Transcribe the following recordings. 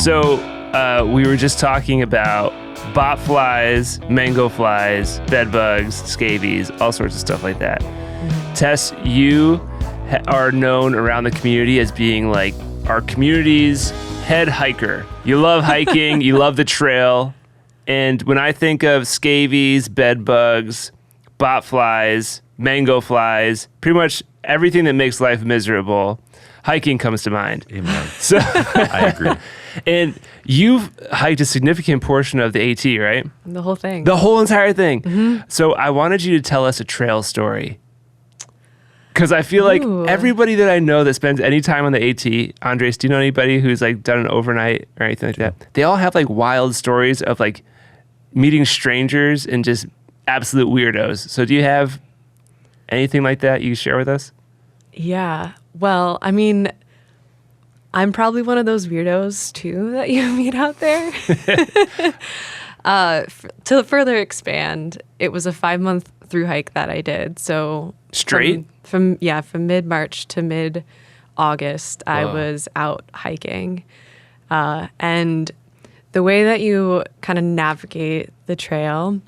So we were just talking about bot flies, mango flies, bed bugs, scabies, all sorts of stuff like that. Tess, you are known around the community as being like our community's head hiker. You love hiking, you love the trail. And when I think of scabies, bed bugs, bot flies, mango flies, pretty much everything that makes life miserable, hiking comes to mind. Amen. So I agree. And you've hiked a significant portion of the AT, right? The whole thing. The whole entire thing. So I wanted you to tell us a trail story. Because I feel like everybody that I know that spends any time on the AT, Andres, do you know anybody who's like done an overnight or anything like that? They all have like wild stories of like meeting strangers and just absolute weirdos. So do you have anything like that you share with us? Yeah. Well, I mean, I'm probably one of those weirdos too that you meet out there. To further expand, it was a 5-month through hike that I did. So straight from mid-March to mid-August, I was out hiking. And the way that you kind of navigate the trail,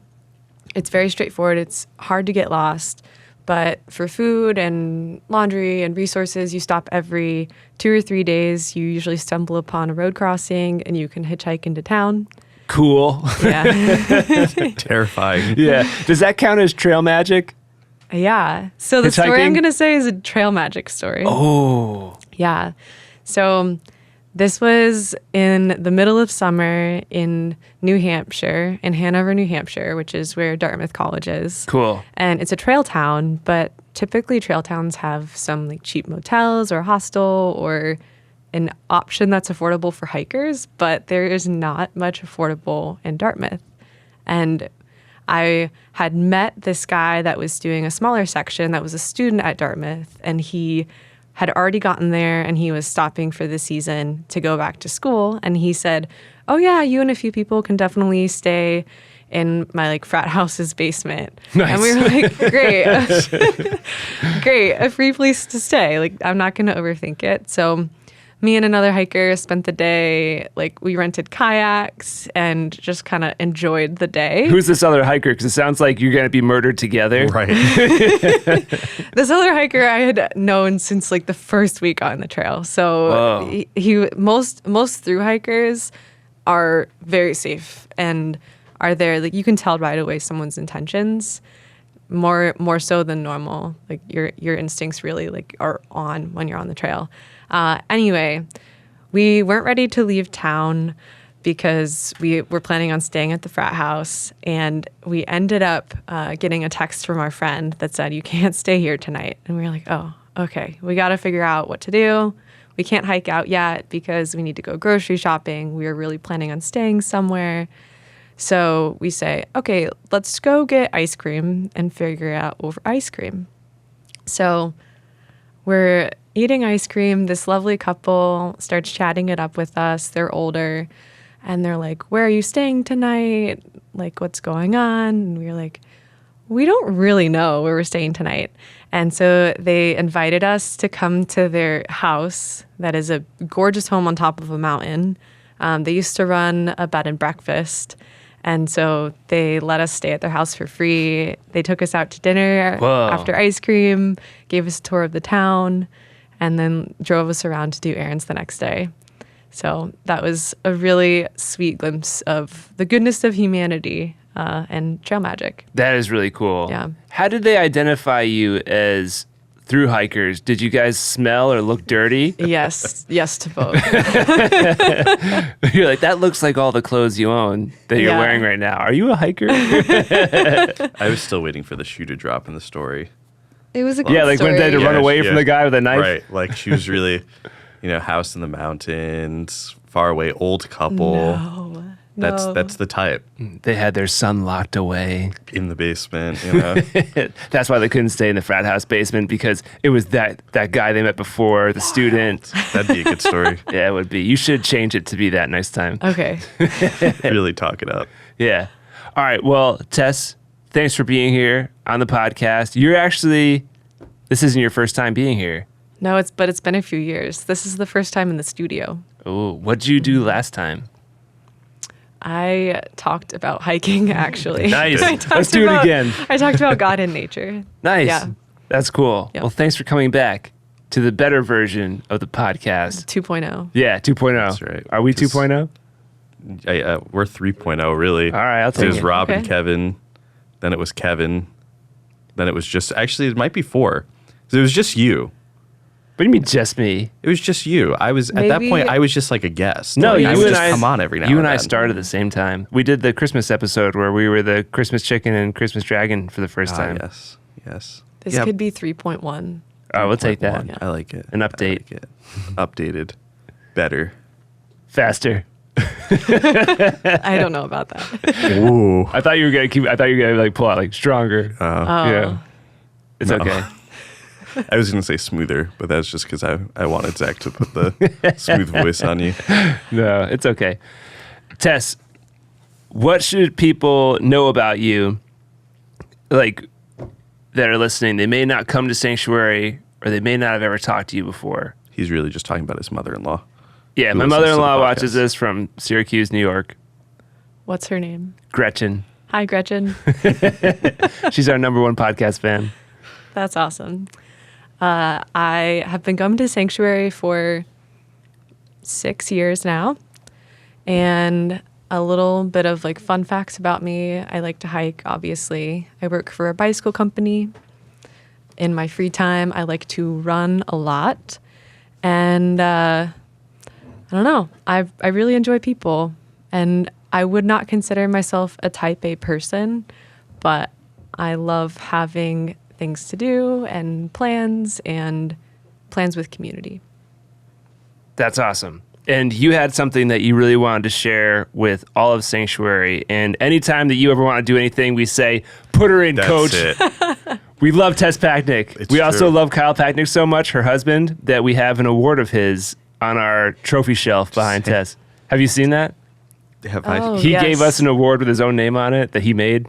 it's very straightforward. It's hard to get lost. But for food and laundry and resources, you stop every 2 or 3 days. You usually stumble upon a road crossing and you can hitchhike into town. Cool. Yeah. Terrifying. Yeah. Does that count as trail magic? Yeah. So the story I'm going to say is a trail magic story. Oh. Yeah. So this was in the middle of summer in New Hampshire, in Hanover, New Hampshire, which is where Dartmouth College is. Cool. And it's a trail town, but typically trail towns have some like cheap motels or hostel or an option that's affordable for hikers, but there is not much affordable in Dartmouth. And I had met this guy that was doing a smaller section that was a student at Dartmouth, and he had already gotten there and he was stopping for the season to go back to school. And he said, oh yeah, you and a few people can definitely stay in my like frat house's basement. Nice. And we were like, great, great, a free place to stay. Like, I'm not going to overthink it. So me and another hiker spent the day, like we rented kayaks and just kind of enjoyed the day. Who's this other hiker? Because it sounds like you're going to be murdered together. Right. This other hiker I had known since like the first week on the trail. So most through hikers are very safe and are there, like you can tell right away someone's intentions more so than normal. Like your instincts really like are on when you're on the trail. Anyway, we weren't ready to leave town because we were planning on staying at the frat house, and we ended up getting a text from our friend that said, you can't stay here tonight. And we were like, oh, okay, we got to figure out what to do. We can't hike out yet because we need to go grocery shopping. We were really planning on staying somewhere. So we say, okay, let's go get ice cream and figure it out over ice cream. So we're eating ice cream. This lovely couple starts chatting it up with us. They're older. And they're like, where are you staying tonight? Like, what's going on? And we were like, we don't really know where we're staying tonight. And so they invited us to come to their house that is a gorgeous home on top of a mountain. They used to run a bed and breakfast. And so they let us stay at their house for free. They took us out to dinner after ice cream, gave us a tour of the town, and then drove us around to do errands the next day. So that was a really sweet glimpse of the goodness of humanity and trail magic. That is really cool. Yeah. How did they identify you as through hikers? Did you guys smell or look dirty? Yes to both. You're like, that looks like all the clothes you own that you're wearing right now. Are you a hiker? I was still waiting for the shoe to drop in the story. It was a good like story. when they had to run away from the guy with a knife. Right. Like she was really, house in the mountains, far away, old couple. No. That's the type. They had their son locked away in the basement, That's why they couldn't stay in the frat house basement, because it was that guy they met before, the student. That'd be a good story. Yeah, it would be. You should change it to be that next time. Okay. Really talk it up. Yeah. All right. Well, Tess, thanks for being here on the podcast. This isn't your first time being here. No, it's been a few years. This is the first time in the studio. Oh, what'd you do last time? I talked about hiking, actually. Nice. I talked Let's do it again. I talked about God and nature. Nice. Yeah. That's cool. Yep. Well, thanks for coming back to the better version of the podcast. 2.0. Yeah, 2.0. That's right. Are we 2.0? We're 3.0, really. All right, I'll So it take was it. Rob and Okay. Kevin. Then it was Kevin. Then it was just, actually, it might be 4. So it was just you. What do you mean just me? It was just you. I was, at that Maybe- point, I was just like a guest. No, Like, you I would and just I come on every now You and and I then. started at the same time. We did the Christmas episode where we were the Christmas chicken and Christmas dragon for the first time. Yes, yes. This Yeah, could be 3.1. Oh, we'll take that. 3.1. I like it. An I update. like it. Updated. Better. Faster. I don't know about that. Ooh. I thought you were gonna like pull out like stronger. Oh. Yeah. It's No. okay. I was going to say smoother, but that's just because I wanted Zach to put the smooth voice on you. No, it's okay. Tess, what should people know about you, like, that are listening? They may not come to Sanctuary, or they may not have ever talked to you before. He's really just talking about his mother-in-law. Yeah, Who my listens to the mother-in-law podcast. watches this from Syracuse, New York. What's her name? Gretchen. Hi, Gretchen. She's our number one podcast fan. That's awesome. I have been coming to Sanctuary for 6 years now. And a little bit of like fun facts about me. I like to hike, obviously. I work for a bicycle company. In my free time, I like to run a lot. And I don't know. I really enjoy people. And I would not consider myself a type A person, but I love having things to do and plans with community. That's awesome. And you had something that you really wanted to share with all of Sanctuary. And anytime that you ever want to do anything, we say, put her in, That's coach. it. We love Tess Packnick. It's We also true. love Kyle Packnick so much, her husband, that we have an award of his on our trophy shelf behind Tess. Have you seen that? Have Oh. He Yes. gave us an award with his own name on it that he made.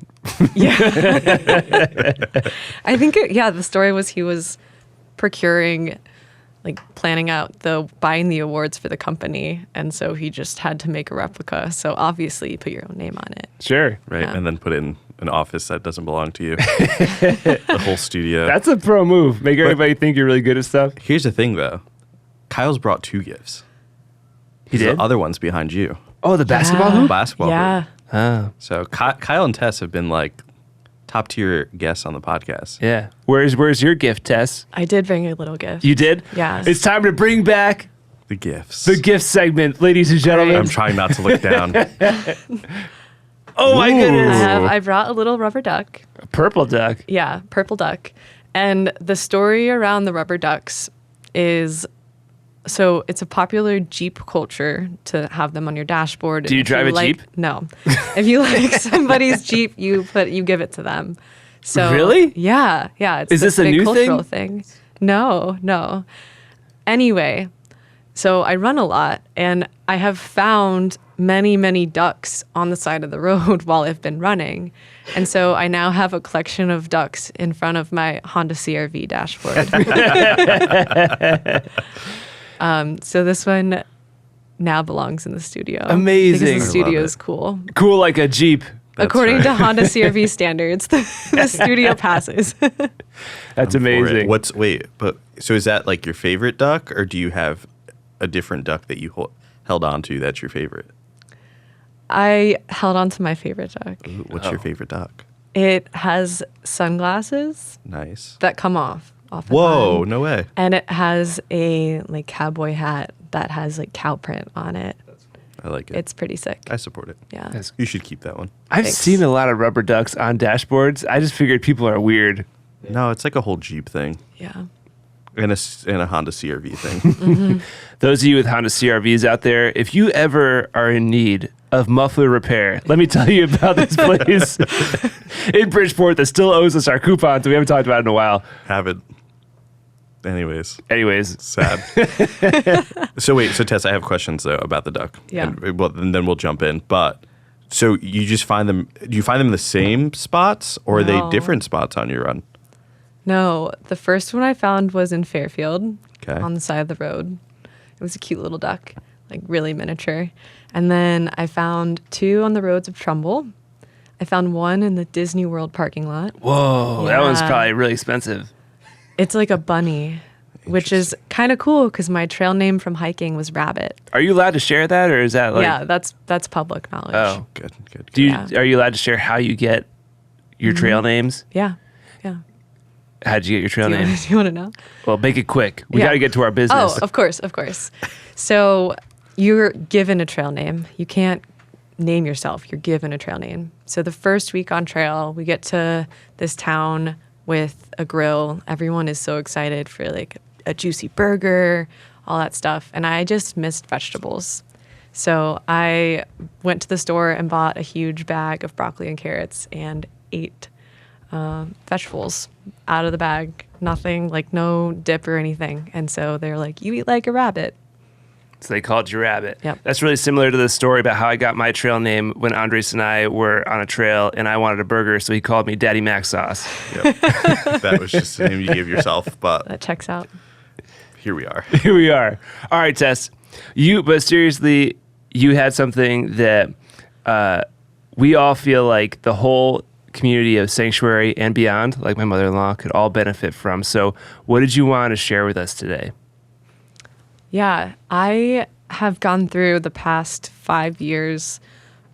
I think, the story was he was procuring, like planning out buying the awards for the company. And so he just had to make a replica. So obviously you put your own name on it. Sure. right? Yeah. And then put it in an office that doesn't belong to you. The whole studio. That's a pro move. Make everybody think you're really good at stuff. Here's the thing, though. Kyle's brought 2 gifts. He did? The other one's behind you. Oh, the basketball Yeah. hoop? Basketball. Yeah. hoop. Oh, So Kyle and Tess have been like top tier guests on the podcast. yeah. Where's your gift, Tess? I did bring a little gift. You did? Yeah. It's time to bring back The gifts. the gift segment, ladies and gentlemen. I'm trying not to look down. Oh my Ooh. goodness. I brought a little rubber duck. A purple duck. Yeah, purple duck. And the story around the rubber ducks is, so it's a popular Jeep culture to have them on your dashboard. Do you If drive a like- Jeep? No. If you like somebody's Jeep, you give it to them. So Really? Yeah. It's Is this a big new cultural thing? No. Anyway, so I run a lot, and I have found many, many ducks on the side of the road while I've been running. And so I now have a collection of ducks in front of my Honda CR-V dashboard. So this one now belongs in the studio. Amazing. Because the I love studio it. is cool. Cool like a Jeep. That's According to right. Honda CR-V standards, the studio passes. That's For it. amazing. So is that like your favorite duck, or do you have a different duck that you held on to that's your favorite? I held on to my favorite duck. Ooh, what's your favorite duck? It has sunglasses Nice. that come off. And Whoa, on. no way. And it has a like cowboy hat that has like cow print on it. I like it. It's pretty sick. I support it. Yeah. That's- You should keep that one. I've Thanks. seen a lot of rubber ducks on dashboards. I just figured people are weird. No, it's like a whole Jeep thing Yeah. and a Honda CR-V thing. Those of you with Honda CR-Vs out there, if you ever are in need of muffler repair, let me tell you about this place in Bridgeport that still owes us our coupons that we haven't talked about in a while. Have it. Anyways, Sad. So Tess, I have questions though about the duck. Yeah. And then we'll jump in. But so you just find them? Do you find them in the same spots, or are they No. different spots on your run? No, the first one I found was in Fairfield Okay. on the side of the road. It was a cute little duck. like really miniature. And then I found 2 on the roads of Trumbull. I found 1 in the Disney World parking lot. Whoa, that one's probably really expensive. It's like a bunny, which is kind of cool because my trail name from hiking was Rabbit. Are you allowed to share that, or is that like? Yeah, that's public knowledge. Oh, Good. Are you allowed to share how you get your trail names? Yeah. How'd you get your trail name? Do you want to know? Well, make it quick. We got to get to our business. Oh, of course. So you're given a trail name. You can't name yourself. You're given a trail name. So the first week on trail, we get to this town with a grill. Everyone is so excited for like a juicy burger, all that stuff. And I just missed vegetables. So I went to the store and bought a huge bag of broccoli and carrots and ate vegetables out of the bag. Nothing, like no dip or anything. And so they're like, you eat like a rabbit. So they called you Rabbit. Yep. That's really similar to the story about how I got my trail name when Andres and I were on a trail and I wanted a burger, so he called me Daddy Mac Sauce. Yep. That was just the name you gave yourself, but That checks out. here we are. Here we are. All right, Tess. But seriously, you had something that we all feel like the whole community of Sanctuary and beyond, like my mother-in-law, could all benefit from. So what did you want to share with us today? Yeah, I have gone through the past 5 years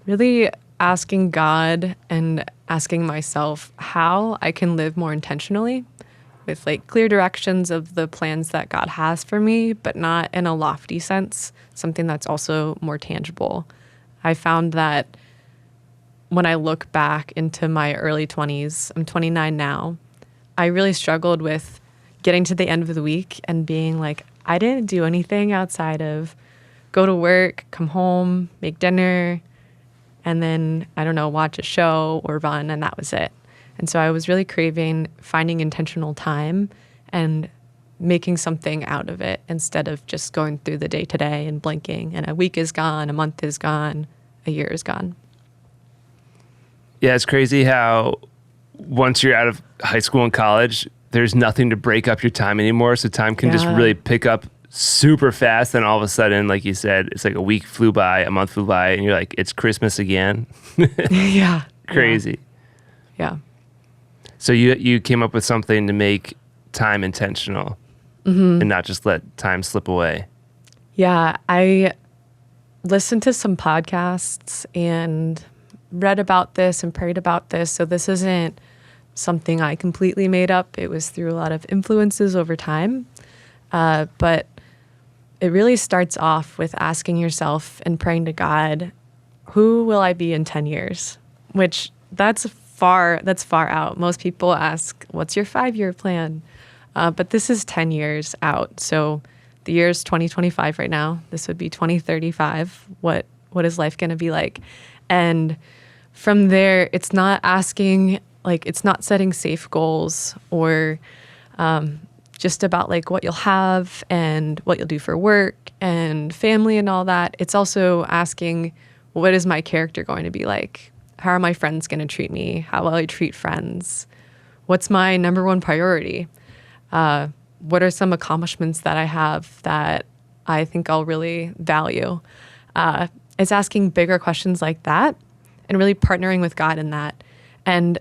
really asking God and asking myself how I can live more intentionally with like clear directions of the plans that God has for me, but not in a lofty sense, something that's also more tangible. I found that when I look back into my early 20s, I'm 29 now, I really struggled with getting to the end of the week and being like, I didn't do anything outside of go to work, come home, make dinner, and then, I don't know, watch a show or run, and that was it. And so I was really craving finding intentional time and making something out of it instead of just going through the day to day and blinking, and a week is gone, a month is gone, a year is gone. Yeah, it's crazy how once you're out of high school and college, there's nothing to break up your time anymore. So time can just really pick up super fast. Then all of a sudden, like you said, it's like a week flew by, a month flew by, and you're like, it's Christmas again. Yeah. Crazy. Yeah. So you came up with something to make time intentional and not just let time slip away. Yeah. I listened to some podcasts and read about this and prayed about this. So this isn't something I completely made up. It was through a lot of influences over time. But it really starts off with asking yourself and praying to God, who will I be in 10 years? Which that's far out. Most people ask, what's your 5-year plan? But this is 10 years out. So the year's 2025 right now. This would be 2035. What is life going to be like? And from there, it's not asking, like, it's not setting safe goals or just about like what you'll have and what you'll do for work and family and all that. It's also asking, what is my character going to be like? How are my friends going to treat me? How will I treat friends? What's my number one priority? What are some accomplishments that I have that I think I'll really value? It's asking bigger questions like that and really partnering with God in that. And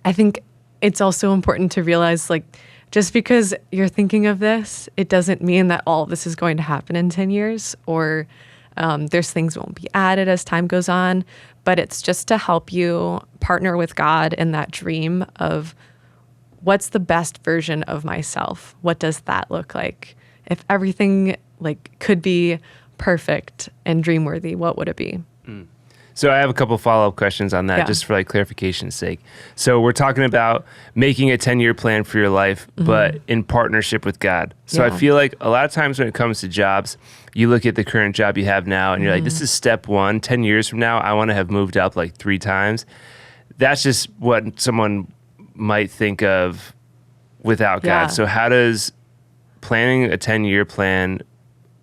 I think it's also important to realize, like, just because you're thinking of this, it doesn't mean that all of this is going to happen in 10 years or there's things won't be added as time goes on. But it's just to help you partner with God in that dream of what's the best version of myself? What does that look like? If everything like could be perfect and dream-worthy, what would it be? So I have a couple follow-up questions on that, just for like clarification's sake. So we're talking about making a 10-year plan for your life, but in partnership with God. So I feel like a lot of times when it comes to jobs, you look at the current job you have now and you're like, this is step one. 10 years from now, I want to have moved up like 3 times. That's just what someone might think of without God. So how does planning a 10-year plan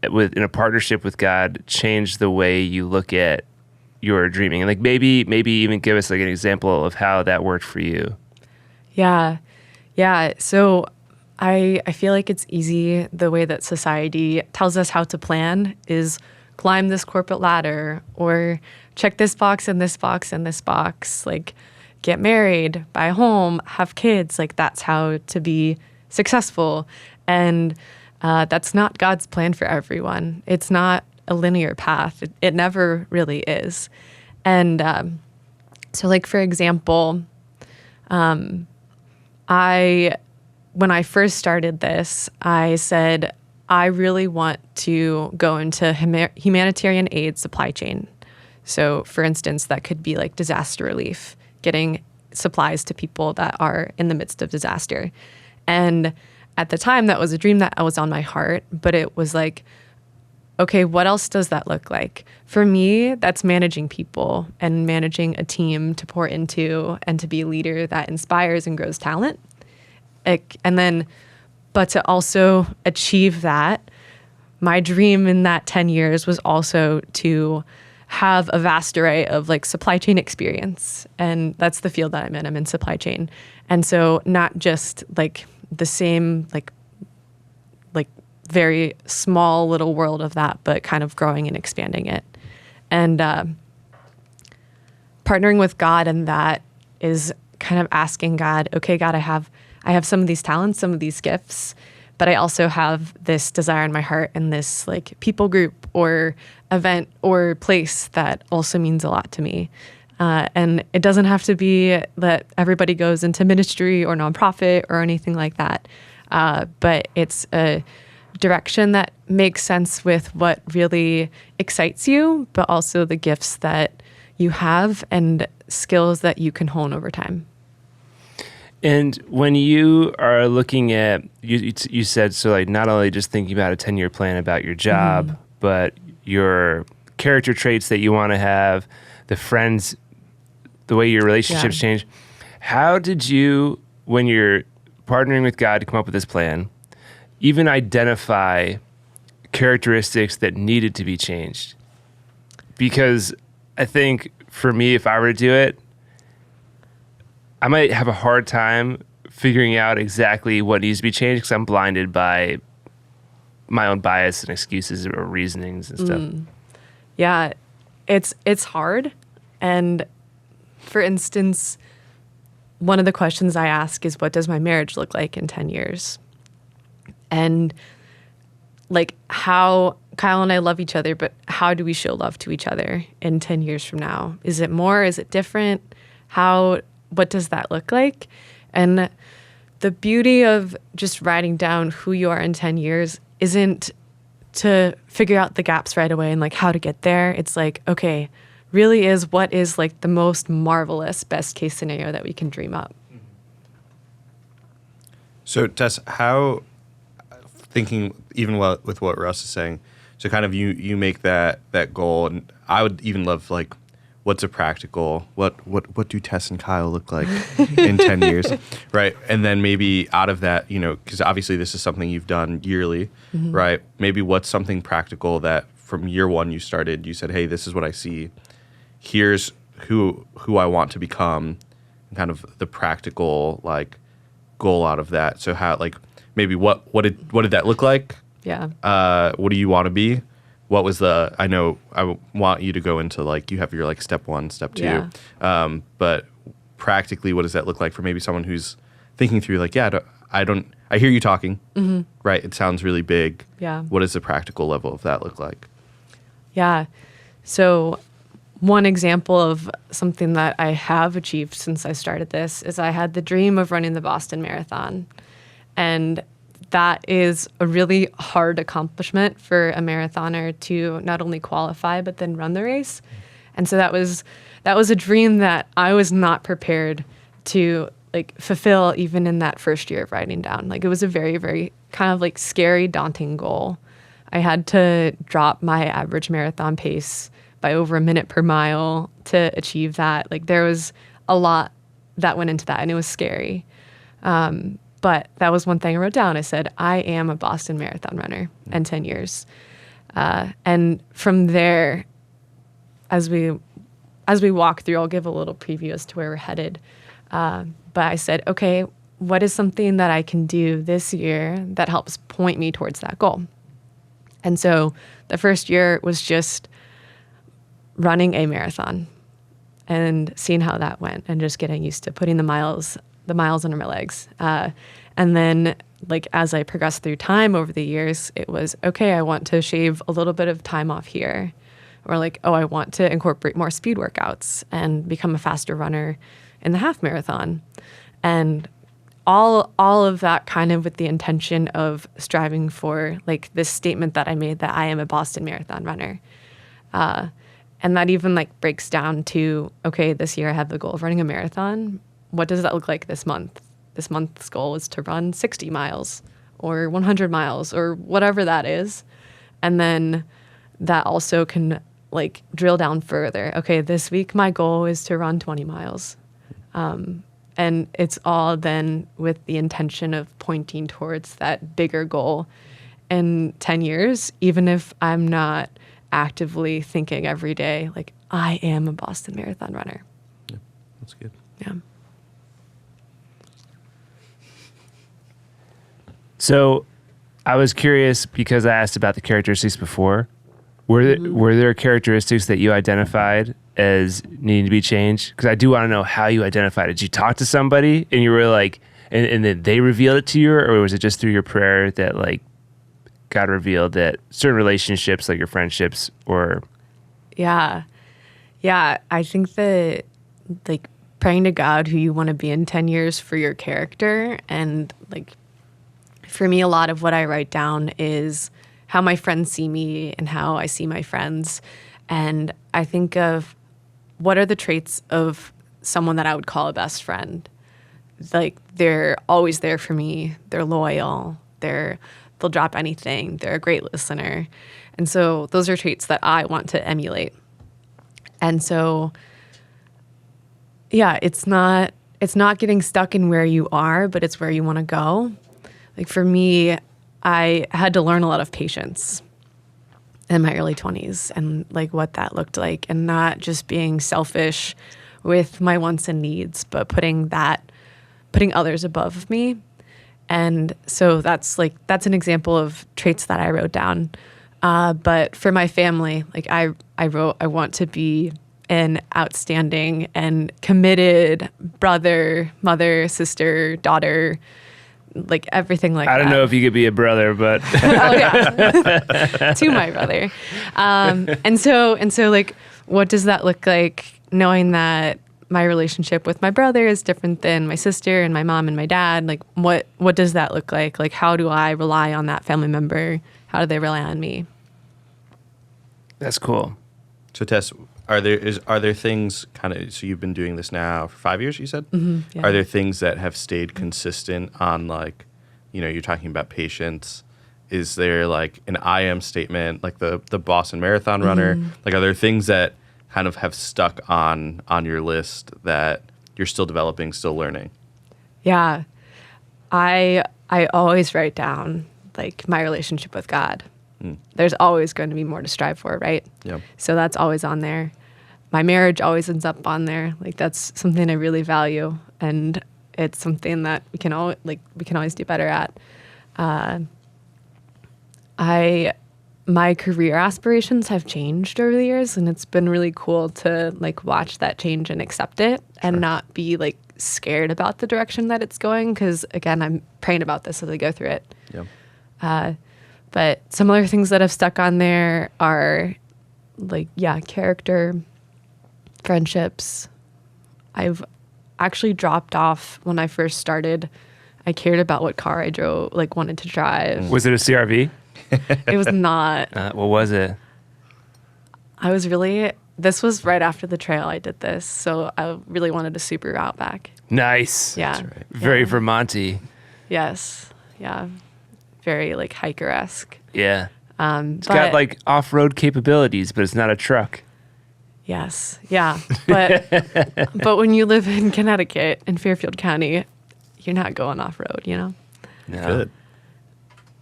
in a partnership with God change the way you look at your dreaming? And like maybe even give us like an example of how that worked for you. Yeah. So I feel like it's easy. The way that society tells us how to plan is climb this corporate ladder or check this box and this box and this box, like get married, buy a home, have kids. Like that's how to be successful. And that's not God's plan for everyone. It's not a linear path. It never really is. And so like, for example, when I first started this, I said, I really want to go into humanitarian aid supply chain. So for instance, that could be like disaster relief, getting supplies to people that are in the midst of disaster. And at the time, that was a dream that was on my heart, but it was like, okay, what else does that look like? For me, that's managing people and managing a team to pour into and to be a leader that inspires and grows talent. But to also achieve that, my dream in that 10 years was also to have a vast array of like supply chain experience. And that's the field that I'm in. I'm in supply chain. And so not just like the same, like very small little world of that, but kind of growing and expanding it. And partnering with God in that is kind of asking God, okay, God, I have some of these talents, some of these gifts, but I also have this desire in my heart and this like people group or event or place that also means a lot to me. And it doesn't have to be that everybody goes into ministry or nonprofit or anything like that. But it's a direction that makes sense with what really excites you, but also the gifts that you have and skills that you can hone over time. And when you are looking at, you said, so like not only just thinking about a 10-year plan about your job, but your character traits that you want to have, the friends, the way your relationships change. How did you, when you're partnering with God to come up with this plan, even identify characteristics that needed to be changed? Because I think for me, if I were to do it, I might have a hard time figuring out exactly what needs to be changed because I'm blinded by my own bias and excuses or reasonings and stuff. Yeah, it's hard. And for instance, one of the questions I ask is, what does my marriage look like in 10 years? And like how Kyle and I love each other, but how do we show love to each other in 10 years from now? Is it more? Is it different? What does that look like? And the beauty of just writing down who you are in 10 years isn't to figure out the gaps right away and like how to get there. It's like, okay, really is what is like the most marvelous best case scenario that we can dream up. So Tess, how, thinking even with what Russ is saying, so kind of you make that goal, and I would even love like, what's a practical, what do Tess and Kyle look like in 10 years, right? And then maybe out of that, because obviously this is something you've done yearly, right? Maybe what's something practical that from year one you said, hey, this is what I see. Here's who I want to become, and kind of the practical like goal out of that. So how, like, maybe what did that look like? Yeah. What do you want to be? What was I know I want you to go into like, you have your like step 1, step 2. Yeah. But practically, what does that look like for maybe someone who's thinking through like, I hear you talking, right? It sounds really big. Yeah. What does the practical level of that look like? Yeah. So one example of something that I have achieved since I started this is I had the dream of running the Boston Marathon. And that is a really hard accomplishment for a marathoner to not only qualify, but then run the race. And so that was a dream that I was not prepared to like fulfill even in that first year of writing down. Like it was a very, very kind of like scary, daunting goal. I had to drop my average marathon pace by over a minute per mile to achieve that. Like there was a lot that went into that, and it was scary. But that was one thing I wrote down. I said, I am a Boston Marathon runner in 10 years. And from there, as we walk through, I'll give a little preview as to where we're headed. But I said, okay, what is something that I can do this year that helps point me towards that goal? And so the first year was just running a marathon and seeing how that went and just getting used to putting the miles under my legs. And then like as I progressed through time over the years, it was, okay, I want to shave a little bit of time off here. Or like, oh, I want to incorporate more speed workouts and become a faster runner in the half marathon. And all of that kind of with the intention of striving for like this statement that I made that I am a Boston Marathon runner. And that even like breaks down to, okay, this year I have the goal of running a marathon. What does that look like this month? This month's goal is to run 60 miles or 100 miles or whatever that is. And then that also can like drill down further. Okay, this week my goal is to run 20 miles. And it's all then with the intention of pointing towards that bigger goal in 10 years, even if I'm not actively thinking every day, like, I am a Boston Marathon runner. Yeah, that's good. Yeah. So I was curious because I asked about the characteristics before. Were there characteristics that you identified as needing to be changed? Because I do want to know how you identified it. Did you talk to somebody and you were like, and then they revealed it to you, or was it just through your prayer that like God revealed that certain relationships, like your friendships, or? Yeah. I think that like praying to God who you want to be in 10 years for your character, and like for me, a lot of what I write down is how my friends see me and how I see my friends. And I think of what are the traits of someone that I would call a best friend. Like they're always there for me. They're loyal. They'll drop anything. They're a great listener. And so those are traits that I want to emulate. And so, yeah, it's not getting stuck in where you are, but it's where you want to go. Like for me, I had to learn a lot of patience in my early 20s and like what that looked like, and not just being selfish with my wants and needs, but putting others above me. And so that's an example of traits that I wrote down. But for my family, like I wrote, I want to be an outstanding and committed brother, mother, sister, daughter, like everything like that. I don't know if you could be a brother, but oh yeah, to my brother. And so like, what does that look like? Knowing that my relationship with my brother is different than my sister and my mom and my dad. Like, what does that look like? Like, how do I rely on that family member? How do they rely on me? That's cool. So Tess, are there things kind of, so you've been doing this now for 5 years, you said? Mm-hmm, yeah. Are there things that have stayed consistent on like, you're talking about patience. Is there like an I am statement, like the Boston Marathon runner? Like, are there things that kind of have stuck on your list that you're still developing, still learning? Yeah. I always write down like my relationship with God. There's always going to be more to strive for, right? Yeah. So that's always on there. My marriage always ends up on there. Like that's something I really value, and it's something that we can always do better at. My career aspirations have changed over the years, and it's been really cool to like watch that change and accept it and not be like scared about the direction that it's going. Because again, I'm praying about this as I go through it. Yeah. But some other things that have stuck on there are like, character, friendships. I've actually dropped off when I first started. I cared about what car I drove, like wanted to drive. Was it a CRV? It was not. What was it? This was right after the trail I did this. So I really wanted a Subaru Outback. Nice. Yeah. That's right. Very Vermonty. Yes. Yeah. Very like hiker-esque. Yeah. It's got like off-road capabilities, but it's not a truck. Yes. Yeah. But when you live in Connecticut in Fairfield County, you're not going off-road, No. Good.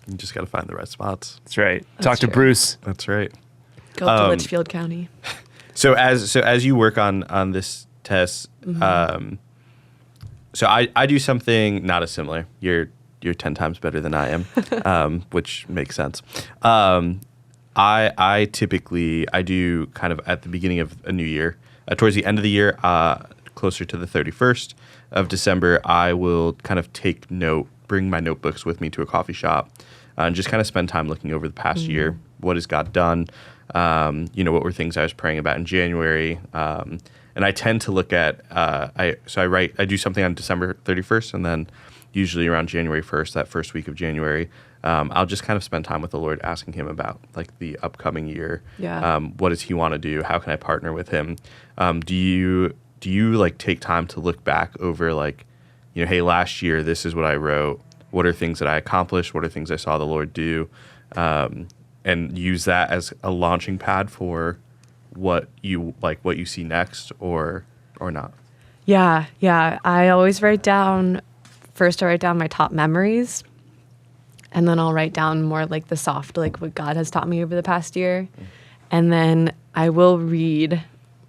You just got to find the right spots. That's right. That's Talk to true. Bruce. That's right. Go up to Litchfield County. So as you work on this test, So I do something not as similar. You're 10 times better than I am, which makes sense. I typically do kind of at the beginning of a new year, towards the end of the year, closer to the 31st of December, I will kind of bring my notebooks with me to a coffee shop, and just kind of spend time looking over the past year. What has God done? What were things I was praying about in January? And I tend to look at, I do something on December 31st, and then usually around January 1st, that first week of January, I'll just kind of spend time with the Lord, asking him about like the upcoming year. Yeah. What does he want to do? How can I partner with him? Do you like take time to look back over like, hey, last year, this is what I wrote. What are things that I accomplished? What are things I saw the Lord do? And use that as a launching pad for what you see next or not? Yeah. I always write down my top memories, and then I'll write down more like the soft, like what God has taught me over the past year. And then I will read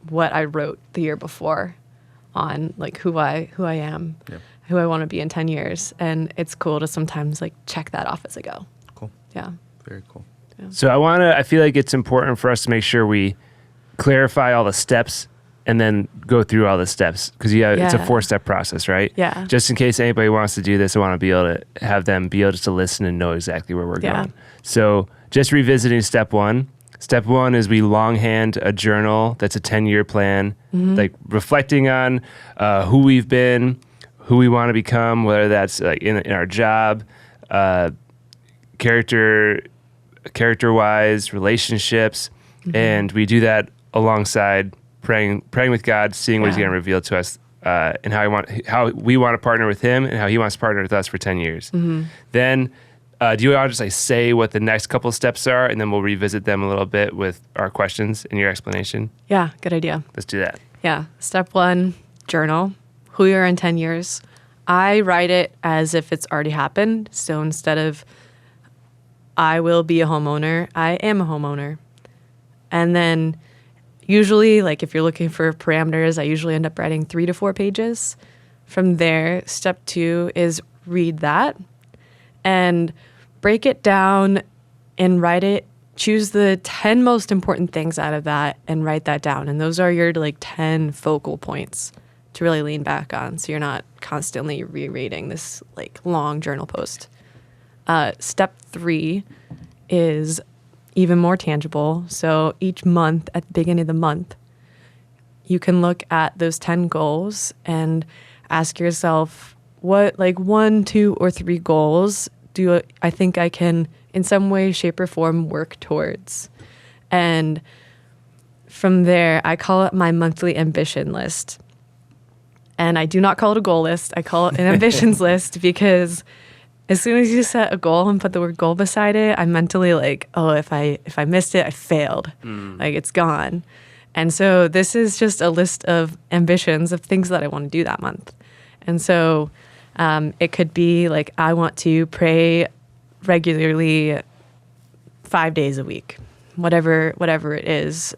what I wrote the year before on like who I am, who I want to be in 10 years. And it's cool to sometimes like check that off as I go. Cool. Yeah. Very cool. Yeah. So I feel like it's important for us to make sure we clarify all the steps and then go through all the steps, because it's a 4-step process, right? Yeah. Just in case anybody wants to do this, I want to be able to have them be able just to listen and know exactly where we're going. So just revisiting step 1. Step 1 is we longhand a journal that's a 10-year plan, like reflecting on who we've been, who we want to become, whether that's in our job, character-wise, relationships, and we do that alongside praying with God, seeing what He's going to reveal to us, and how we want to partner with Him, and how He wants to partner with us for 10 years. Then, do you want to just say what the next couple of steps are, and then we'll revisit them a little bit with our questions and your explanation? Yeah, good idea. Let's do that. Yeah. Step 1, journal. Who you are in 10 years. I write it as if it's already happened. So instead of I will be a homeowner, I am a homeowner. And then usually, like if you're looking for parameters, I usually end up writing 3 to 4 pages. From there, step 2 is read that and break it down and write it. Choose the 10 most important things out of that and write that down. And those are your like 10 focal points to really lean back on, so you're not constantly rereading this like long journal post. Step 3 is even more tangible. So each month, at the beginning of the month, you can look at those 10 goals and ask yourself, what like 1, 2, or 3 goals do I think I can, in some way, shape, or form, work towards? And from there, I call it my monthly ambition list. And I do not call it a goal list. I call it an ambitions list, because as soon as you set a goal and put the word goal beside it, I'm mentally like, oh, if I missed it, I failed. Like it's gone. And so this is just a list of ambitions of things that I want to do that month. And so it could be like, I want to pray regularly 5 days a week, whatever it is.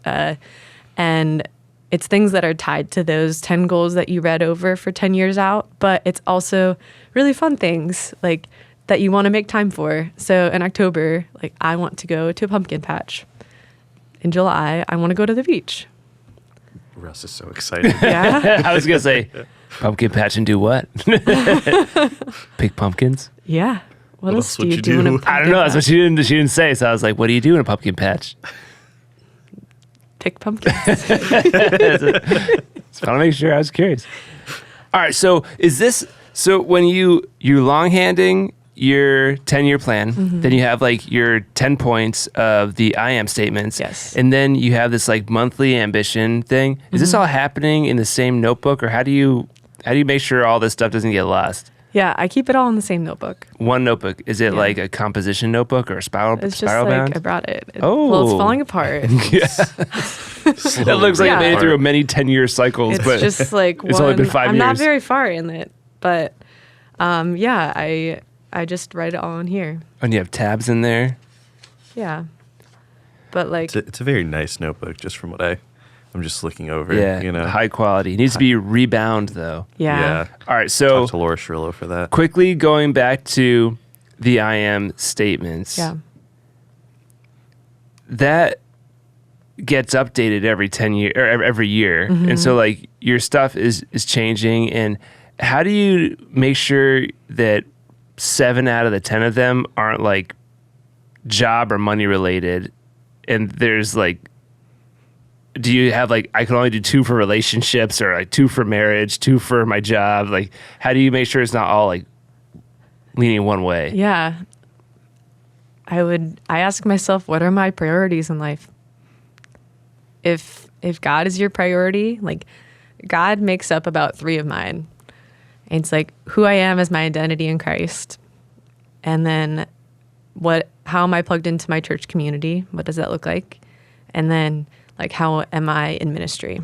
And it's things that are tied to those 10 goals that you read over for 10 years out, but it's also really fun things like that you want to make time for. So in October, like I want to go to a pumpkin patch. In July, I want to go to the beach. Russ is so excited. Yeah. I was going to say, pumpkin patch and do what? Pick pumpkins? Yeah. What else do you would do you in a do? pumpkin I don't know. That's what patch? she didn't say. So I was like, what do you do in a pumpkin patch? Pick pumpkins. Just want to make sure. I was curious. All right. So when you're longhanding your 10-year plan, then you have like your 10 points of the I am statements. Yes. And then you have this like monthly ambition thing. Is this all happening in the same notebook, or how do you make sure all this stuff doesn't get lost? Yeah, I keep it all in the same notebook. One notebook. Is it Yeah. like a composition notebook or a spiral It's just spiral like bound? I brought it. Oh. Well, it's falling apart. It looks like Yeah. it made it through many 10-year cycles, It's but just like it's only been 5 I'm not years. very far in it, but yeah, I just write it all in here. and you have tabs in there. Yeah, but like It's a very nice notebook, just from what I I'm just looking over. Yeah, You know, high quality. It needs to be rebound though. Yeah. All right, so talk to Laura Shrillo for that. quickly going back to the I am statements. Yeah. That gets updated every 10 year or every year. And so like your stuff is changing, and how do you make sure that 7 out of the 10 of them aren't like job or money related, and there's like, do you have like, I can only do 2 for relationships, or like 2 for marriage, 2 for my job? Like, how do you make sure it's not all like leaning one way? Yeah. I ask myself, what are my priorities in life? If God is your priority, like God makes up about 3 of mine. And it's like who I am as my identity in Christ. And then how am I plugged into my church community? What does that look like? And then like, how am I in ministry?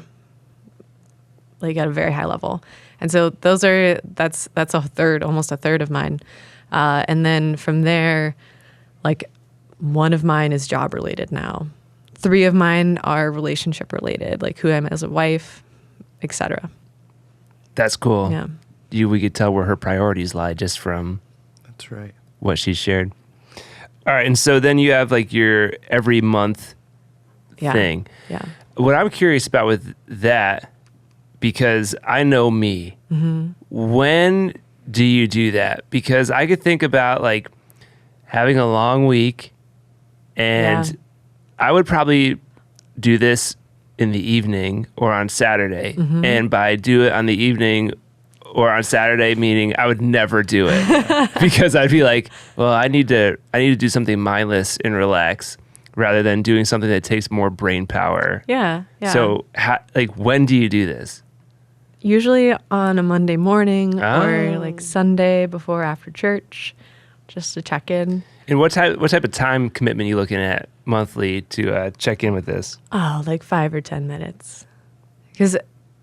Like at a very high level. And so that's a third, almost a third of mine. And then from there, like 1 of mine is job related now. 3 of mine are relationship related, like who I am as a wife, etc. That's cool. Yeah. We could tell where her priorities lie just from That's right. what she shared. All right, and so then you have like your every month thing. Yeah. What I'm curious about with that, because I know me, when do you do that? Because I could think about like having a long week, and I would probably do this in the evening or on Saturday. And by do it on the evening or on Saturday, meaning I would never do it because I'd be like, well, I need to do something mindless and relax rather than doing something that takes more brain power. Yeah. So when do you do this? Usually on a Monday morning or like Sunday before or after church, just to check in. And what type of time commitment are you looking at monthly to check in with this? Oh, like 5 or 10 minutes. Because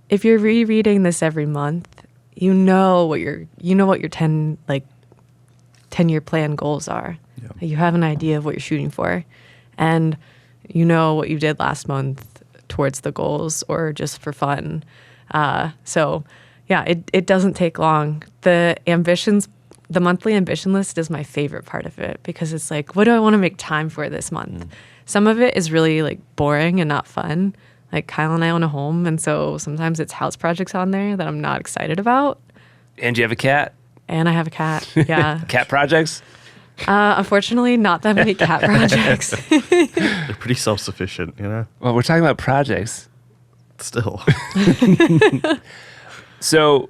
if you're rereading this every month, you know what your 10-year plan goals are. Yeah. You have an idea of what you're shooting for, and you know what you did last month towards the goals or just for fun. So yeah, it doesn't take long. The monthly ambition list is my favorite part of it, because it's like, what do I want to make time for this month? Some of it is really like boring and not fun. Like Kyle and I own a home, and so sometimes it's house projects on there that I'm not excited about. And you have a cat? And I have a cat, yeah. Cat projects? Unfortunately, not that many cat projects. They're pretty self-sufficient, you know? Well, we're talking about projects. Still. So,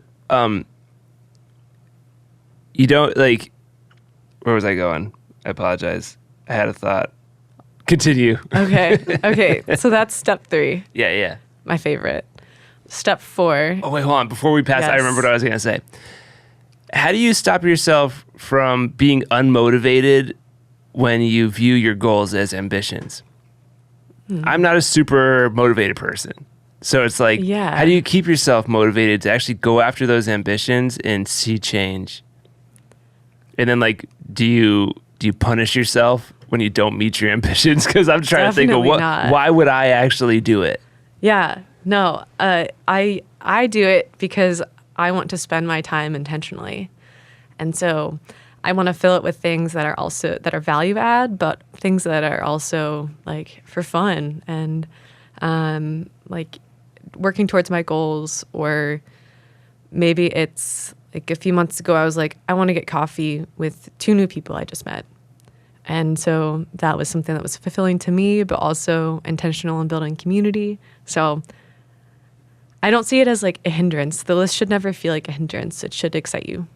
you don't like, where was I going? I apologize. I had a thought. Continue. Okay. So that's step 3. Yeah. My favorite. Step 4. Oh, wait, hold on. Before we pass, I remember what I was going to say. How do you stop yourself from being unmotivated when you view your goals as ambitions? I'm not a super motivated person. So it's like, how do you keep yourself motivated to actually go after those ambitions and see change? And then like, do you punish yourself when you don't meet your ambitions? Because I'm trying to think of why would I actually do it? Yeah, no, I do it because I want to spend my time intentionally. And so I want to fill it with things that are value add, but things that are also like for fun and like working towards my goals. Or maybe it's like a few months ago, I was like, I want to get coffee with 2 new people I just met. And so that was something that was fulfilling to me, but also intentional in building community. So I don't see it as like a hindrance. The list should never feel like a hindrance. It should excite you.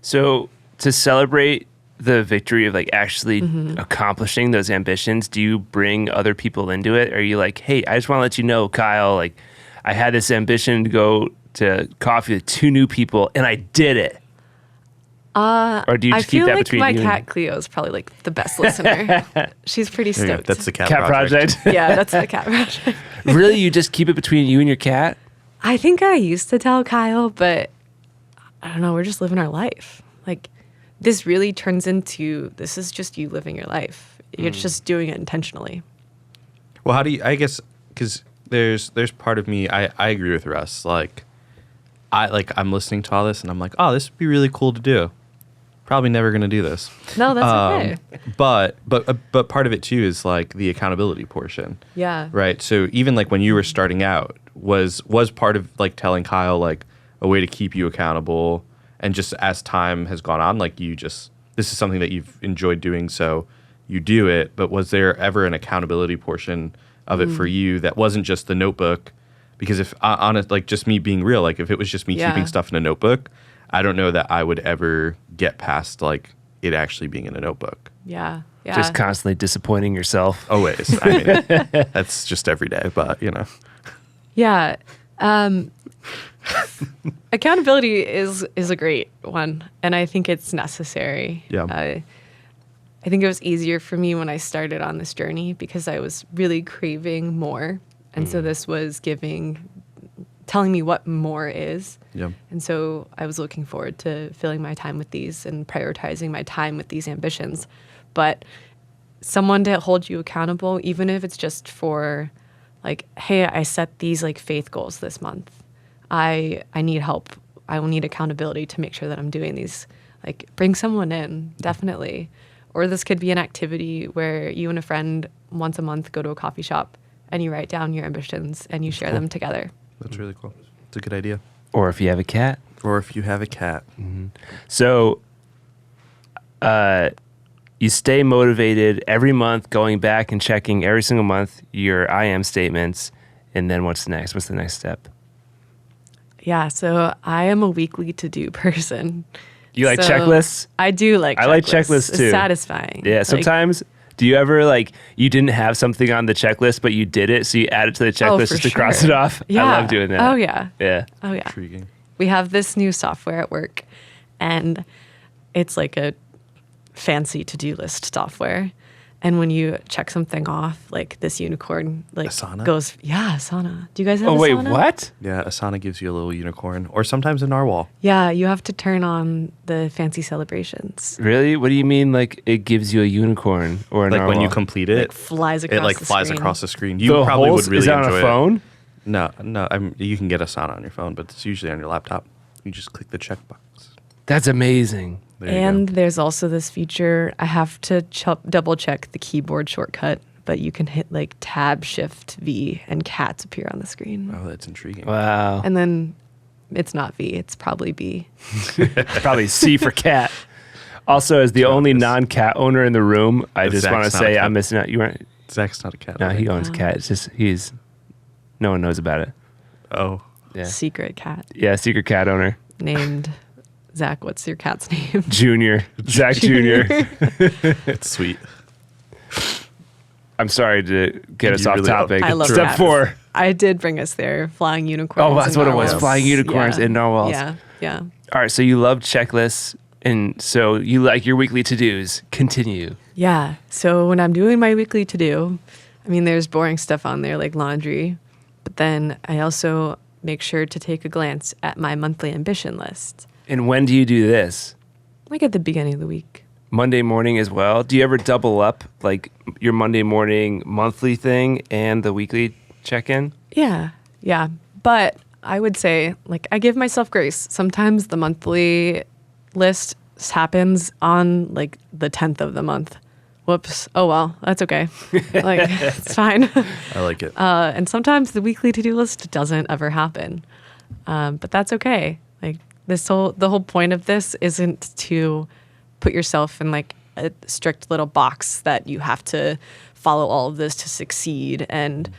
So to celebrate the victory of like actually accomplishing those ambitions, do you bring other people into it? Or are you like, hey, I just want to let you know, Kyle, like I had this ambition to go to coffee with 2 new people and I did it? Or do you just keep that between you? I feel like my cat Cleo is probably like the best listener. She's pretty stoked. That's the cat project. Yeah, that's the cat project. Really? You just keep it between you and your cat? I think I used to tell Kyle, but I don't know. We're just living our life. Like this really turns into, this is just you living your life. You're just doing it intentionally. Well, how do you, I guess, because there's part of me, I agree with Russ. I'm listening to all this and I'm like, oh, this would be really cool to do. Probably never going to do this. No, that's okay. But part of it too is like the accountability portion. Yeah. Right. So even like when you were starting out, was part of like telling Kyle like a way to keep you accountable, and just as time has gone on, like this is something that you've enjoyed doing, so you do it. But was there ever an accountability portion of it for you that wasn't just the notebook? Because if honest, like just me being real, like if it was just me keeping stuff in a notebook, I don't know that I would ever get past like it actually being in a notebook. Yeah. Yeah. Just constantly disappointing yourself. Always. I mean, that's just every day, but you know. Yeah. Accountability is a great one, and I think it's necessary. Yeah. I think it was easier for me when I started on this journey because I was really craving more. And so this was telling me what more is. Yeah. And so I was looking forward to filling my time with these and prioritizing my time with these ambitions. But someone to hold you accountable, even if it's just for like, hey, I set these like faith goals this month. I need help. I will need accountability to make sure that I'm doing these. Like, bring someone in, definitely. Or this could be an activity where you and a friend once a month go to a coffee shop and you write down your ambitions and you share them together. That's really cool. It's a good idea. Or if you have a cat. Mm-hmm. So you stay motivated every month, going back and checking every single month your I am statements. And then what's next? What's the next step? Yeah, so I am a weekly to-do person. You like So checklists? I do like checklists. I like checklists too. It's satisfying. Yeah, sometimes. Do you ever like you didn't have something on the checklist, but you did it, so you add it to the checklist just to cross it off? Yeah. I love doing that. Oh yeah. Yeah. Oh yeah. Intriguing. We have this new software at work, and it's like a fancy to-do list software. And when you check something off, like this unicorn, like Asana? goes, yeah, Asana. Do you guys have Oh wait, Asana? what? Yeah, Asana gives you a little unicorn, or sometimes a narwhal. Yeah, you have to turn on the fancy celebrations. Really? What do you mean? Like it gives you a unicorn or a Like when you narwhal? complete it, Like flies across it like the flies screen. across the screen. The You probably whole- would really is that enjoy on a it. phone? No. You can get Asana on your phone, but it's usually on your laptop. You just click the checkbox. That's amazing. There you And go. there's also this feature, I have to double check the keyboard shortcut, but you can hit like Tab Shift V and cats appear on the screen. Oh, that's intriguing. Wow. And then it's not V, it's probably B. Probably C for cat. Also, as the only non-cat owner in the room, I just want to Zach's not a say cat. I'm missing out. You weren't. Zach's not a cat. No, right? he owns a cat. It's just no one knows about it. Oh, Yeah. Secret cat Yeah, secret cat owner. named Zach. What's your cat's name? Junior. Zach Junior. it's sweet. I'm sorry to get us You off really topic. I love Step cats. 4. I did bring us there, flying unicorns. Oh, that's and what it was. narwhals. Flying unicorns and narwhals. Yeah, yeah. All right, so you love checklists, and so you like your weekly to-dos. Continue. Yeah. So when I'm doing my weekly to-do, I mean, there's boring stuff on there like laundry, but then I also make sure to take a glance at my monthly ambition list, And when do you do this? like at the beginning of the week. Monday morning as well? Do you ever double up, like your Monday morning monthly thing and the weekly check-in? Yeah, yeah. But I would say, like, I give myself grace. Sometimes the monthly list happens on, like, the 10th of the month. Whoops. Oh, well, that's okay. Like, it's fine. I like it. And sometimes the weekly to-do list doesn't ever happen. But that's okay. Like, the whole point of this isn't to put yourself in, like, a strict little box that you have to follow all of this to succeed and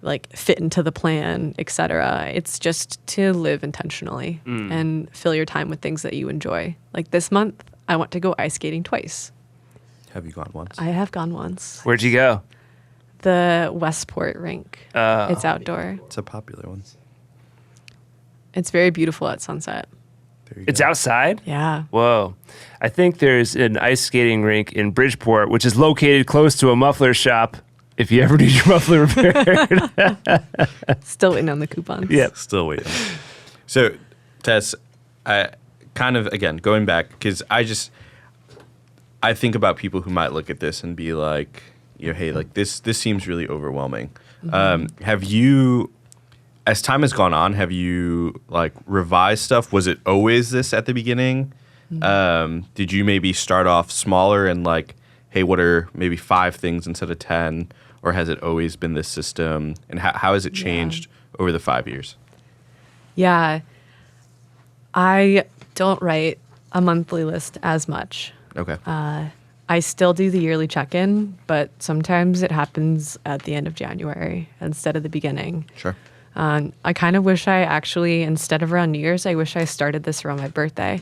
like fit into the plan, etc. It's just to live intentionally and fill your time with things that you enjoy. Like this month, I went to go ice skating twice. Have you gone once? I have gone once. Where'd you go? The Westport rink. It's outdoor. It's a popular one. It's very beautiful at sunset. There you It's go. outside? Yeah. Whoa. I think there's an ice skating rink in Bridgeport, which is located close to a muffler shop if you ever need your muffler repaired. Still waiting on the coupons. Yep. Still waiting. So, Tess, I kind of, again, going back, because I think about people who might look at this and be like, hey, like this seems really overwhelming. Have you, as time has gone on, have you like revised stuff? Was it always this at the beginning? Did you maybe start off smaller and like, hey, what are maybe 5 things instead of 10? Or has it always been this system? And how has it changed over the 5 years? Yeah. I don't write a monthly list as much. Okay. I still do the yearly check-in, but sometimes it happens at the end of January instead of the beginning. Sure. I kind of wish I actually, instead of around New Year's, I wish I started this around my birthday.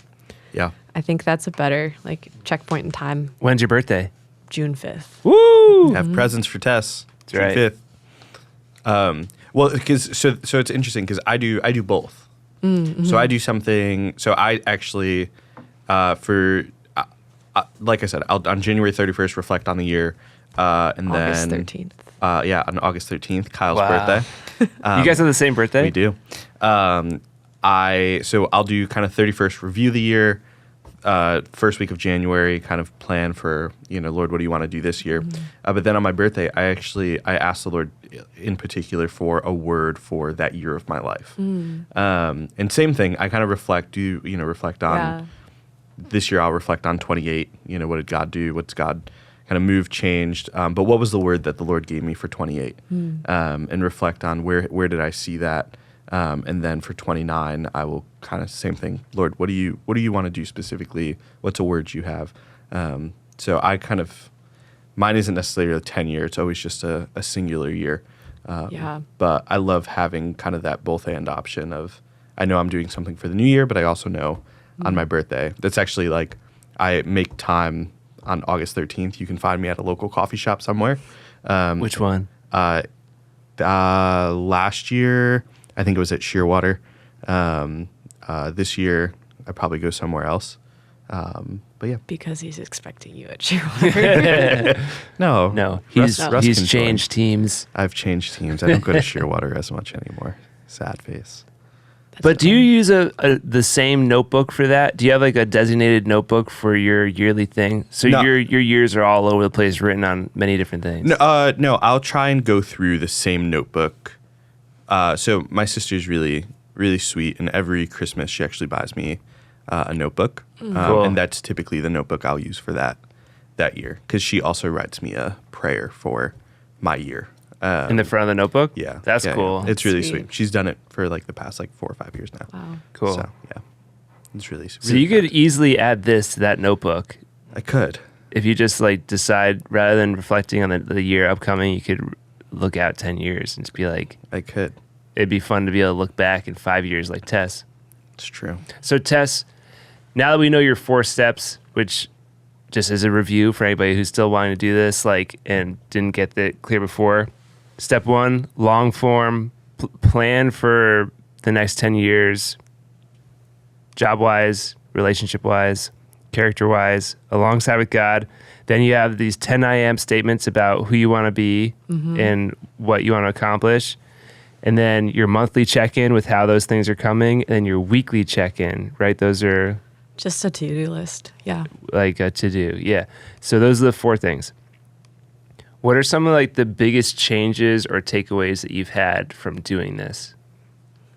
Yeah. I think that's a better like checkpoint in time. When's your birthday? June 5th. Woo! Have presents for Tess. That's right. June 5th. Well, because so it's interesting because I do both. So I do something. So I actually like I said, I'll on January 31st reflect on the year, and August then 13th. on August 13th, Kyle's Wow. birthday. You guys have the same birthday? We do. So I'll do kind of 31st review the year, first week of January, kind of plan for, Lord, what do you want to do this year? But then on my birthday, I asked the Lord in particular for a word for that year of my life. And same thing, I kind of reflect on this year. I'll reflect on 28. What did God do? What's God kind of moved, changed? But what was the word that the Lord gave me for 28? And reflect on where did I see that? And then for 29, I will kind of same thing. Lord, what do you want to do specifically? What's a word you have? So I kind of, mine isn't necessarily a 10-year. It's always just a singular year. But I love having kind of that both and option of, I know I'm doing something for the new year, but I also know on my birthday. That's actually like, I make time on August 13th. You can find me at a local coffee shop somewhere. Which one? Last year, I think it was at Shearwater. This year, I probably go somewhere else. But yeah. Because he's expecting you at Shearwater. No. He's Russ can changed teams. I've changed teams. I don't go to Shearwater as much anymore. Sad face. But do you use the same notebook for that? Do you have like a designated notebook for your yearly thing? So No. your years are all over the place, written on many different things. No, I'll try and go through the same notebook. So my sister's really, really sweet, and every Christmas she actually buys me a notebook, Cool. and that's typically the notebook I'll use for that year, because she also writes me a prayer for my year. In the front of the notebook? Yeah, That's yeah, cool. yeah. It's really Sweet. sweet. She's done it for like the past 4 or 5 years now. Wow. Cool. So yeah, it's really. So you could easily add this to that notebook. I could. If you just like decide, rather than reflecting on the year upcoming, you could look out 10 years and just be like, I could. it'd be fun to be able to look back in 5 years like Tess. It's true. So Tess, now that we know your 4 steps, which just as a review for anybody who's still wanting to do this, and didn't get that clear before. Step 1, long form, plan for the next 10 years, job-wise, relationship-wise, character-wise, alongside with God. Then you have these 10 I am statements about who you want to be and what you want to accomplish. And then your monthly check-in with how those things are coming, and then your weekly check-in, right? Those are Just a to-do list. Yeah. like a to-do. Yeah. So those are the 4 things. What are some of like the biggest changes or takeaways that you've had from doing this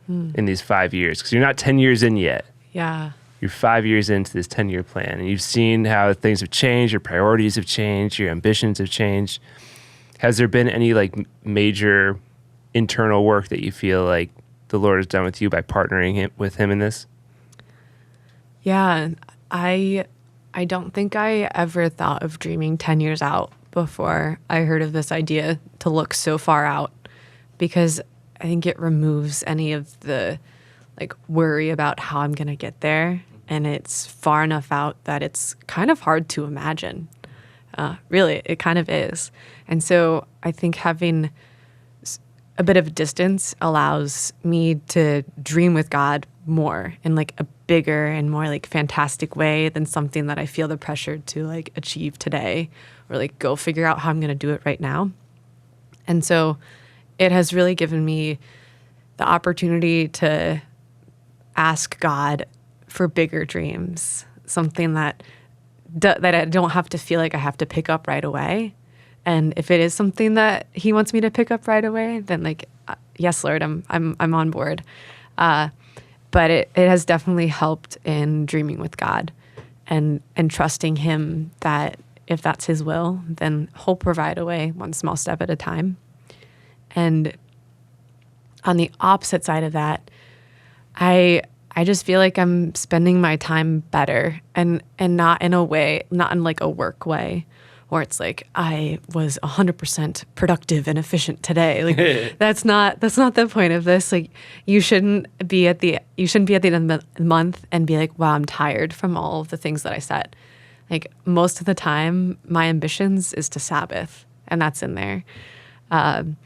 in these 5 years? Because you're not 10 years in yet. Yeah. You're 5 years into this 10-year plan, and you've seen how things have changed, your priorities have changed, your ambitions have changed. Has there been any like major internal work that you feel like the Lord has done with you by partnering with him in this? Yeah. I don't think I ever thought of dreaming 10 years out before I heard of this idea to look so far out, because I think it removes any of the like worry about how I'm going to get there. And it's far enough out that it's kind of hard to imagine. Really, it kind of is. And so I think having a bit of distance allows me to dream with God more in like a bigger and more like fantastic way than something that I feel the pressure to like achieve today or like go figure out how I'm going to do it right now. And so it has really given me the opportunity to ask God for bigger dreams, something that I don't have to feel like I have to pick up right away. And if it is something that he wants me to pick up right away, then like, yes, Lord, I'm on board. But it has definitely helped in dreaming with God and trusting him that if that's his will, then he'll provide a way one small step at a time. And on the opposite side of that, I just feel like I'm spending my time better and not in a way, not in like a work way where it's like I was 100% productive and efficient today. Like that's not the point of this. Like you shouldn't be at the end of the month and be like, wow, I'm tired from all of the things that I set. Like most of the time, my ambitions is to Sabbath, and that's in there. And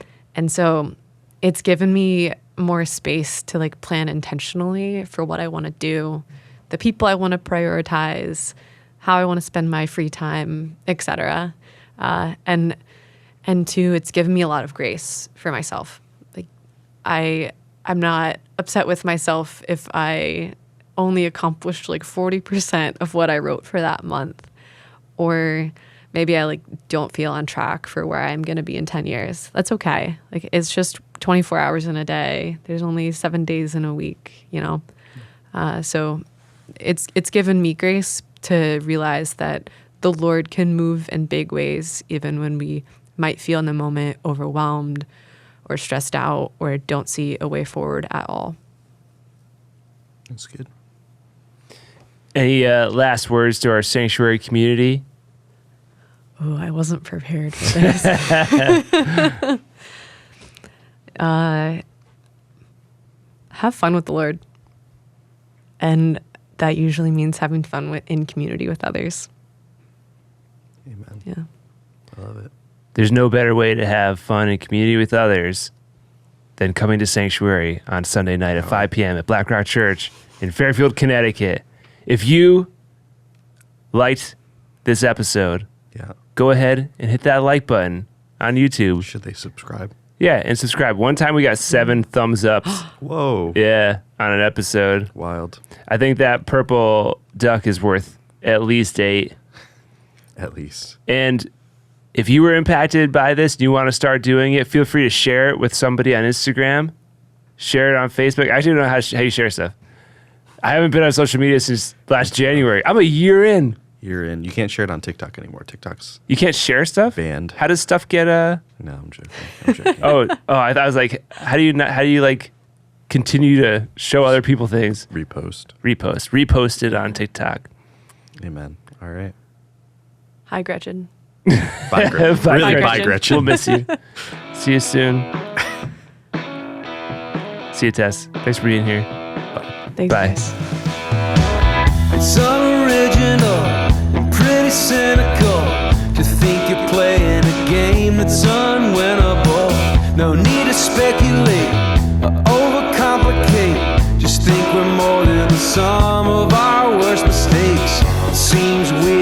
so it's given me more space to like plan intentionally for what I want to do, the people I want to prioritize, how I want to spend my free time, etc. And two, it's given me a lot of grace for myself. Like I'm not upset with myself if I only accomplished like 40% of what I wrote for that month, or maybe I like don't feel on track for where I'm going to be in 10 years. That's okay. Like it's just 24 hours in a day. There's only 7 days in a week, you know? So it's given me grace to realize that the Lord can move in big ways, even when we might feel in the moment overwhelmed or stressed out or don't see a way forward at all. That's good. Any last words to our sanctuary community? Oh, I wasn't prepared for this. Have fun with the Lord. And that usually means having fun in community with others. Amen. Yeah. I love it. There's no better way to have fun in community with others than coming to Sanctuary on Sunday night at 5 p.m. at Black Rock Church in Fairfield, Connecticut. If you liked this episode, go ahead and hit that like button on YouTube. Should they subscribe? Yeah, and subscribe. One time we got 7 thumbs ups. Whoa. Yeah, on an episode. Wild. I think that purple duck is worth at least 8. At least. And if you were impacted by this and you want to start doing it, feel free to share it with somebody on Instagram. Share it on Facebook. I actually don't know how you share stuff. I haven't been on social media since last January. I'm a year in. You can't share it on TikTok anymore. TikTok's You can't share stuff? banned. How does stuff get No, I'm joking. I thought I was like, how do you like continue to show other people things? Repost it on TikTok. Amen. All right. Hi, Gretchen. Bye, Gretchen. Bye, Really, Gretchen. bye, Gretchen. We'll miss you. See you soon. See you, Tess. Thanks for being here. Thanks, Bye. guys. It's unoriginal and pretty cynical to think you're playing a game that's unwinnable. No need to speculate or overcomplicate. Just think we're more than the sum of our worst mistakes. It seems weird.